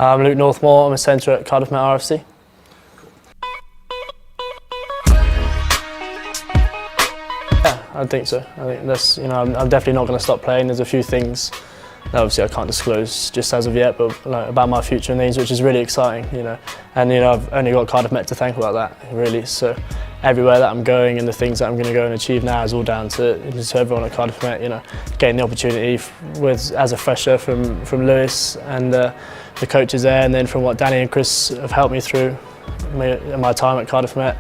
I'm Luke Northmore. I'm a centre at Cardiff Met RFC. Yeah, I think so. I think that's, I'm definitely not going to stop playing. There's a few things that obviously I can't disclose just as of yet, but about my future and things, which is really exciting, And I've only got Cardiff Met to thank about that, really. So everywhere that I'm going and the things that I'm going to go and achieve now is all down to everyone at Cardiff Met. Getting the opportunity as a fresher from Lewis and the coaches there, and then from what Danny and Chris have helped me through my time at Cardiff Met.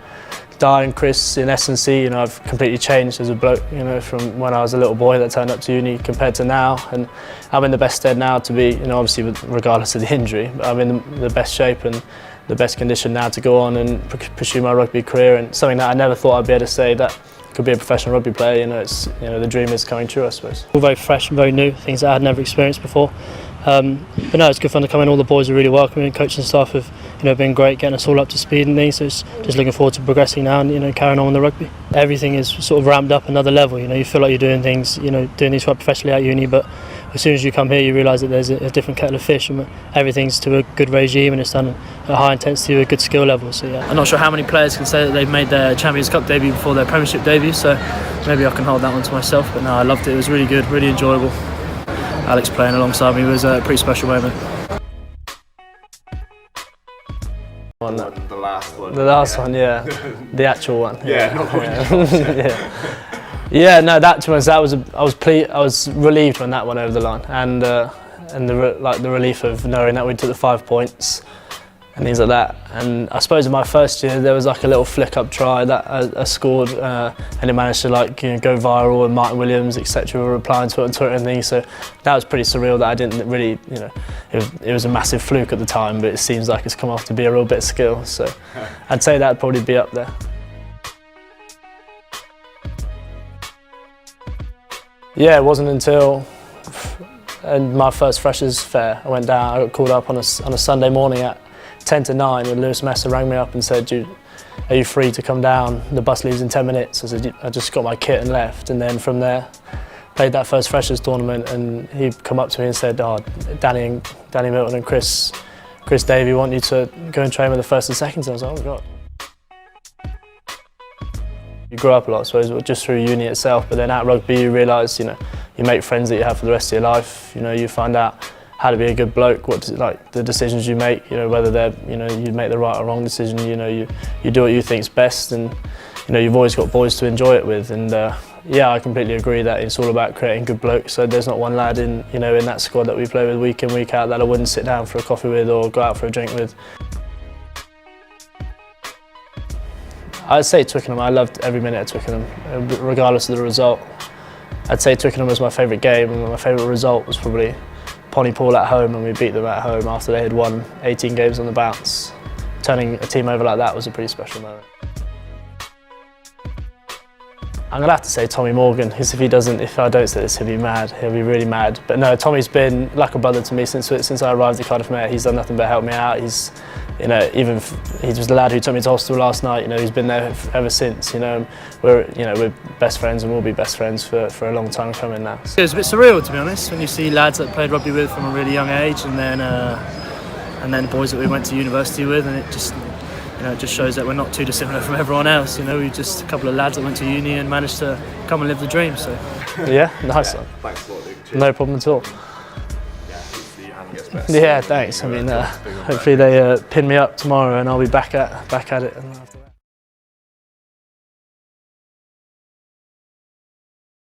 Di and Chris in S&C, I've completely changed as a bloke, from when I was a little boy that turned up to uni compared to now, and I'm in the best stead now to be, obviously regardless of the injury, but I'm in the best shape and the best condition now to go on and pursue my rugby career, and something that I never thought I'd be able to say, that I could be a professional rugby player. It's the dream is coming true, I suppose. All very fresh and very new, things that I had never experienced before. But no, it's good fun to come in. All the boys are really welcoming. Coaching staff have been great, getting us all up to speed and things. So it's just looking forward to progressing now and carrying on with the rugby. Everything is sort of ramped up another level. You feel like you're doing things, doing these quite professionally at uni, but as soon as you come here, you realise that there's a different kettle of fish, and everything's to a good regime, and it's done at high intensity with a good skill level. So yeah, I'm not sure how many players can say that they've made their Champions Cup debut before their Premiership debut. So maybe I can hold that one to myself. But no, I loved it. It was really good, really enjoyable. Alex playing alongside me was a pretty special moment. The last one. The last one, yeah. The actual one. Yeah, not Yeah, no, that to us, I was relieved when that went over the line, and the relief of knowing that we took the 5 points and things like that. And I suppose in my first year there was like a little flick up try that I scored, and it managed to go viral, and Martin Williams etc. were replying to it on Twitter and things. So that was pretty surreal. That I didn't really, it was a massive fluke at the time, but it seems like it's come off to be a real bit of skill. So I'd say that'd probably be up there. Yeah, it wasn't until my first Freshers Fair I went down. I got called up on a Sunday morning at 10 to 9, and Lewis Messer rang me up and said, "Are you free to come down? The bus leaves in 10 minutes." I said, "I just got my kit and left." And then from there, played that first Freshers tournament, and he'd come up to me and said, "Oh, Danny Milton and Chris Davey want you to go and train with the first and seconds." And I was like, "Oh God." You grow up a lot, I suppose, just through uni itself, but then at rugby you realise, you make friends that you have for the rest of your life. You find out how to be a good bloke, the decisions you make, whether they're, you make the right or wrong decision. You do what you think's best, and you've always got boys to enjoy it with. And yeah, I completely agree that it's all about creating good blokes. So there's not one lad in that squad that we play with week in, week out that I wouldn't sit down for a coffee with or go out for a drink with. I'd say Twickenham. I loved every minute of Twickenham, regardless of the result. I'd say Twickenham was my favourite game, and my favourite result was probably Pontypool at home, and we beat them at home after they had won 18 games on the bounce. Turning a team over like that was a pretty special moment. I'm going to have to say Tommy Morgan, because if I don't say this, he'll be mad. He'll be really mad. But no, Tommy's been like a brother to me since I arrived at Cardiff Met. He's done nothing but help me out. He was the lad who took me to hospital last night. He's been there ever since. We're best friends, and we'll be best friends for a long time coming now. It was a bit surreal, to be honest, when you see lads that played rugby with from a really young age, and then boys that we went to university with, and it just. It just shows that we're not too dissimilar from everyone else. We're just a couple of lads that went to uni and managed to come and live the dream. So, yeah, nice one. Thanks a lot, Luke. Cheers. No problem at all. Yeah, hopefully your hand gets better. Yeah, thanks. Hopefully they pin me up tomorrow, and I'll be back at it.